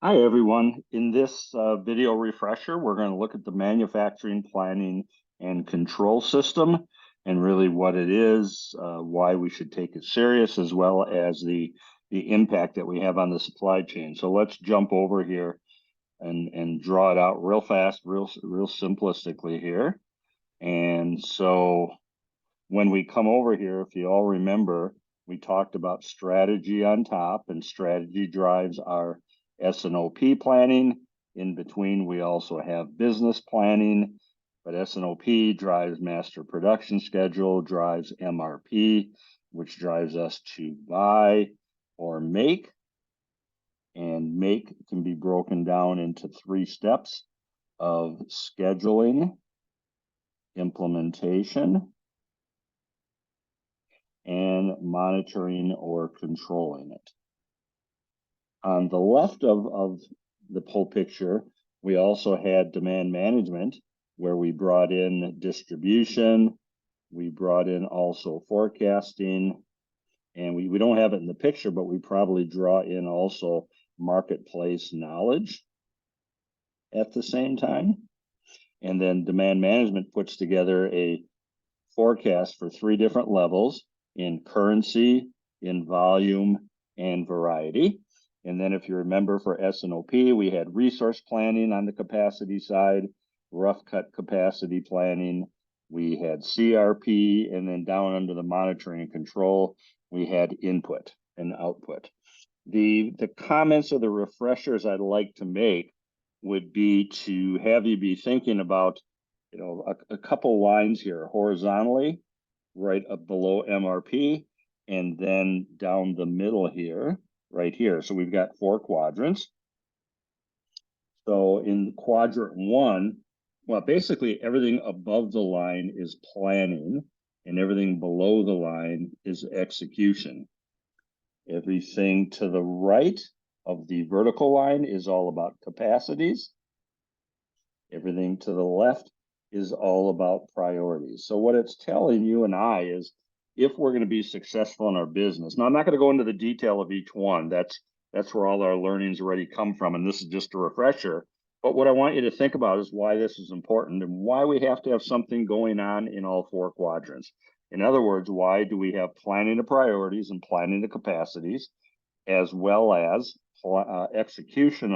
Hi, everyone. In this video refresher, we're going to look at the manufacturing planning and control system and really what it is, why we should take it serious, as well as the impact that we have on the supply chain. So let's jump over here and draw it out real fast, real simplistically here. And so when we come over here, if you all remember, we talked about strategy on top, and strategy drives our S&OP planning. In between, we also have business planning, but S&OP drives master production schedule, drives MRP, which drives us to buy or make. And make can be broken down into 3 steps of scheduling, implementation, and monitoring or controlling it. On the left of the whole picture, we also had demand management, where we brought in distribution, we brought in also forecasting, and we don't have it in the picture, but we probably draw in also marketplace knowledge at the same time. And then demand management puts together a forecast for 3 different levels: in currency, in volume, and variety. And then if you remember, for S&OP, we had resource planning on the capacity side, rough cut capacity planning, we had CRP, and then down under the monitoring and control, we had input and output. The comments or the refreshers I'd like to make would be to have you be thinking about, a couple lines here horizontally, right up below MRP, and then down the middle here, right here. So we've got 4 quadrants. So in quadrant 1, well, basically everything above the line is planning, and everything below the line is execution. Everything to the right of the vertical line is all about capacities. Everything to the left is all about priorities. So what it's telling you and I is, if we're going to be successful in our business. Now, I'm not going to go into the detail of each one. That's where all our learnings already come from, and this is just a refresher. But what I want you to think about is why this is important and why we have to have something going on in all 4 quadrants. In other words, why do we have planning the priorities and planning the capacities, as well as execution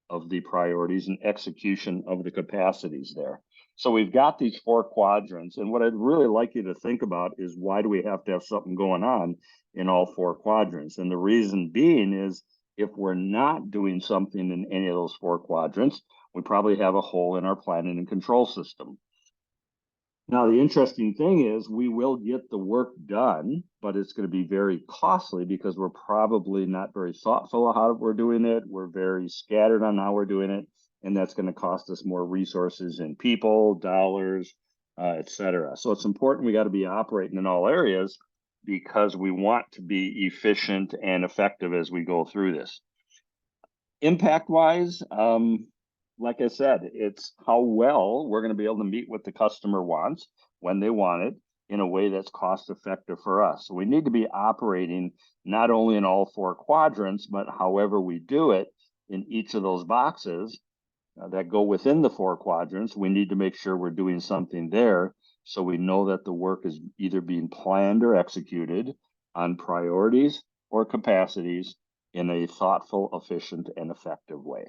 of the priorities and execution of the capacities there. So we've got these 4 quadrants, and what I'd really like you to think about is, why do we have to have something going on in all 4 quadrants? And the reason being is, if we're not doing something in any of those 4 quadrants, we probably have a hole in our planning and control system. Now, the interesting thing is, we will get the work done, but it's going to be very costly because we're probably not very thoughtful of how we're doing it. We're very scattered on how we're doing it, and that's going to cost us more resources in people, dollars, etc. So it's important we got to be operating in all areas, because we want to be efficient and effective as we go through this. Impact-wise, like I said, it's how well we're going to be able to meet what the customer wants when they want it in a way that's cost effective for us. So we need to be operating not only in all 4 quadrants, but however we do it in each of those boxes that go within the 4 quadrants. We need to make sure we're doing something there, so we know that the work is either being planned or executed on priorities or capacities in a thoughtful, efficient, and effective way.